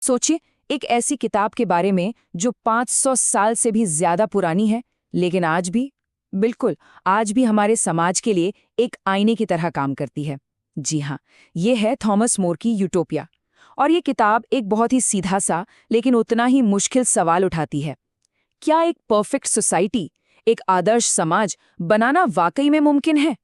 सोचिए, एक ऐसी किताब के बारे में जो 500 साल से भी ज्यादा पुरानी है, लेकिन आज भी हमारे समाज के लिए एक आईने की तरह काम करती है। जी हाँ, ये है थॉमस मोर की यूटोपिया। और ये किताब एक बहुत ही सीधा सा लेकिन उतना ही मुश्किल सवाल उठाती है। क्या एक परफेक्ट सोसाइटी, एक आदर्श समाज बनाना वाकई में मुमकिन है?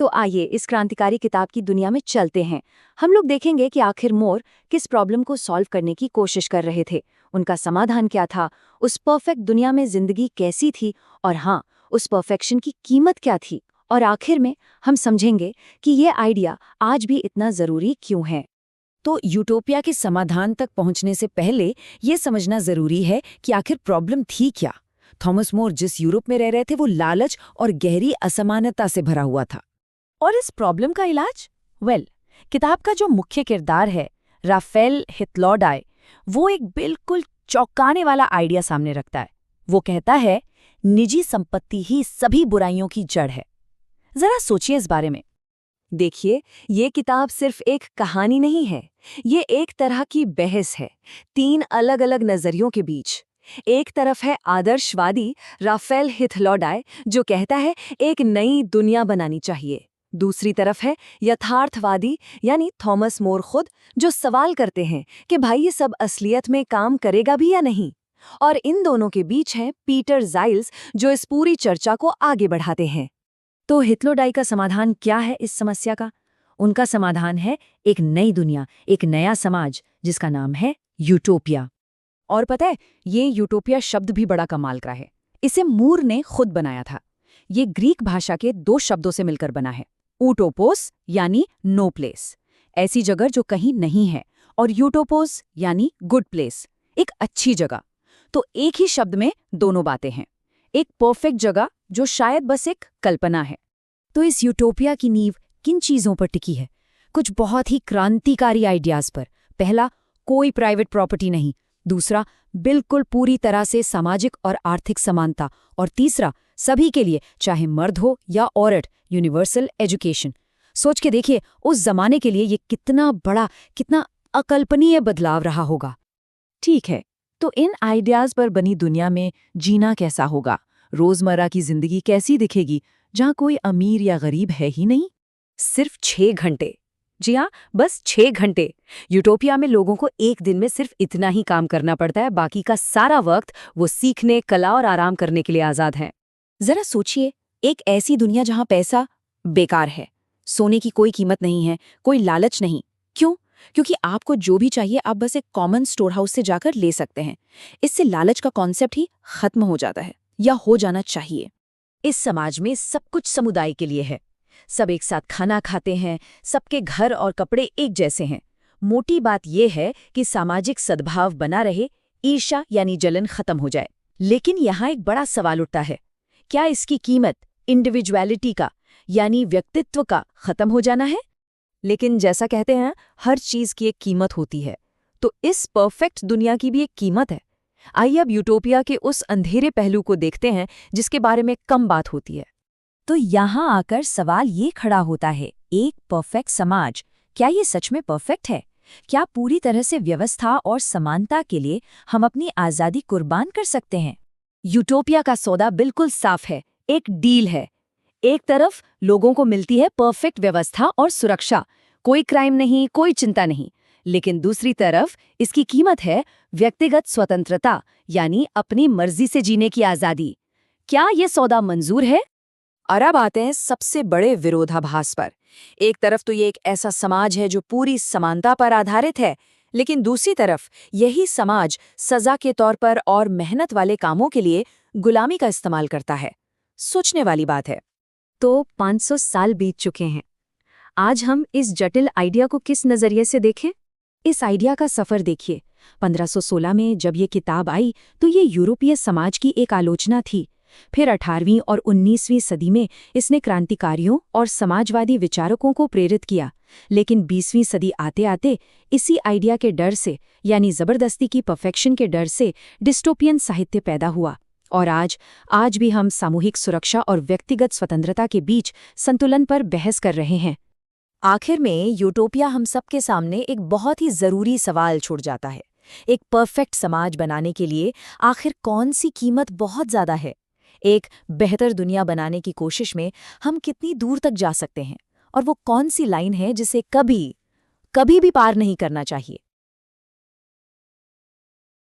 तो आइए इस क्रांतिकारी किताब की दुनिया में चलते हैं। हम लोग देखेंगे कि आखिर मोर किस प्रॉब्लम को सॉल्व करने की कोशिश कर रहे थे, उनका समाधान क्या था, उस परफेक्ट दुनिया में जिंदगी कैसी थी, और हाँ, उस परफेक्शन की कीमत क्या थी। और आखिर में हम समझेंगे कि ये आइडिया आज भी इतना जरूरी क्यों है। तो यूटोपिया के समाधान तक पहुंचने से पहले ये समझना जरूरी है कि आखिर प्रॉब्लम थी क्या। थॉमस मोर जिस यूरोप में रह रहे थे वो लालच और गहरी असमानता से भरा हुआ था। और इस प्रॉब्लम का इलाज? किताब का जो मुख्य किरदार है, राफेल हितलौडाई, वो एक बिल्कुल चौंकाने वाला आइडिया सामने रखता है। वो कहता है, निजी संपत्ति ही सभी बुराइयों की जड़ है। जरा सोचिए इस बारे में। देखिए, ये किताब सिर्फ एक कहानी नहीं है, ये एक तरह की बहस है, 3 अलग-अलग नजरियों के बीच। एक तरफ है आदर्शवादी राफेल हितलौडाई, जो कहता है एक नई दुनिया बनानी चाहिए। दूसरी तरफ है यथार्थवादी यानी थॉमस मोर खुद, जो सवाल करते हैं कि भाई ये सब असलियत में काम करेगा भी या नहीं। और इन दोनों के बीच है पीटर जाइल्स, जो इस पूरी चर्चा को आगे बढ़ाते हैं। तो हितलौडाई का समाधान क्या है इस समस्या का? उनका समाधान है एक नई दुनिया, एक नया समाज, जिसका नाम है यूटोपिया। और पता है, ये यूटोपिया शब्द भी बड़ा कमाल का है। इसे मूर ने खुद बनाया था। ये ग्रीक भाषा के 2 शब्दों से मिलकर बना है। ऊटोपोस यानी नो प्लेस, ऐसी जगह जो कहीं नहीं है, और यूटोपोस यानी गुड प्लेस, एक अच्छी जगह। तो एक ही शब्द में दोनों बातें हैं। एक परफेक्ट जगह जो शायद बस एक कल्पना है। तो इस यूटोपिया की नींव किन चीजों पर टिकी है? कुछ बहुत ही क्रांतिकारी आइडियाज पर। पहला, कोई प्राइवेट प्रॉपर्टी नहीं। दूसरा, बिल्कुल पूरी तरह से सामाजिक और आर्थिक समानता। और तीसरा, सभी के लिए, चाहे मर्द हो या औरत, यूनिवर्सल एजुकेशन। सोच के देखिए, उस जमाने के लिए ये कितना बड़ा, कितना अकल्पनीय बदलाव रहा होगा। ठीक है, तो इन आइडियाज पर बनी दुनिया में जीना कैसा होगा? रोजमर्रा की जिंदगी कैसी दिखेगी, जहां कोई अमीर या गरीब है ही नहीं? सिर्फ 6 घंटे। जी हाँ, बस 6 घंटे। यूटोपिया में लोगों को एक दिन में सिर्फ इतना ही काम करना पड़ता है, बाकी का सारा वक्त वो सीखने, कला और आराम करने के लिए आजाद हैं। जरा सोचिए, एक ऐसी दुनिया जहां पैसा बेकार है, सोने की कोई कीमत नहीं है, कोई लालच नहीं। क्यों? क्योंकि आपको जो भी चाहिए आप बस एक कॉमन स्टोर हाउस से जाकर ले सकते हैं। इससे लालच का कॉन्सेप्ट ही खत्म हो जाता है, या हो जाना चाहिए। इस समाज में सब कुछ समुदाय के लिए है। सब एक साथ खाना खाते हैं, सबके घर और कपड़े एक जैसे हैं। मोटी बात यह है कि सामाजिक सद्भाव बना रहे, ईर्ष्या यानी जलन खत्म हो जाए। लेकिन यहाँ एक बड़ा सवाल उठता है, क्या इसकी कीमत इंडिविजुअलिटी का यानी व्यक्तित्व का खत्म हो जाना है? लेकिन जैसा कहते हैं, हर चीज की एक कीमत होती है, तो इस परफेक्ट दुनिया की भी एक कीमत है। आइए अब यूटोपिया के उस अंधेरे पहलू को देखते हैं जिसके बारे में कम बात होती है। तो यहाँ आकर सवाल ये खड़ा होता है, एक परफेक्ट समाज, क्या ये सच में परफेक्ट है? क्या पूरी तरह से व्यवस्था और समानता के लिए हम अपनी आज़ादी कुर्बान कर सकते हैं? यूटोपिया का सौदा बिल्कुल साफ है, एक डील है। एक तरफ लोगों को मिलती है परफेक्ट व्यवस्था और सुरक्षा, कोई क्राइम नहीं, कोई चिंता नहीं। लेकिन दूसरी तरफ इसकी कीमत है व्यक्तिगत स्वतंत्रता, यानी अपनी मर्जी से जीने की आज़ादी। क्या ये सौदा मंजूर है? और अब आते हैं सबसे बड़े विरोधाभास पर। एक तरफ तो ये एक ऐसा समाज है जो पूरी समानता पर आधारित है, लेकिन दूसरी तरफ यही समाज सजा के तौर पर और मेहनत वाले कामों के लिए गुलामी का इस्तेमाल करता है। सोचने वाली बात है। तो 500 साल बीत चुके हैं। आज हम इस जटिल आइडिया को किस नजरिए से देखें? इस आइडिया का सफर देखिए। 1516 में जब ये किताब आई तो ये यूरोपीय समाज की एक आलोचना थी। फिर 18वीं और 19वीं सदी में इसने क्रांतिकारियों और समाजवादी विचारकों को प्रेरित किया। लेकिन 20वीं सदी आते आते इसी आइडिया के डर से, यानी जबरदस्ती की परफेक्शन के डर से, डिस्टोपियन साहित्य पैदा हुआ। और आज भी हम सामूहिक सुरक्षा और व्यक्तिगत स्वतंत्रता के बीच संतुलन पर बहस कर रहे हैं। आखिर में यूटोपिया हम सबके सामने एक बहुत ही जरूरी सवाल छोड़ जाता है एक परफेक्ट समाज बनाने के लिए आखिर कौन सी कीमत बहुत ज़्यादा है? एक बेहतर दुनिया बनाने की कोशिश में हम कितनी दूर तक जा सकते हैं? और वो कौन सी लाइन है जिसे कभी, कभी भी पार नहीं करना चाहिए?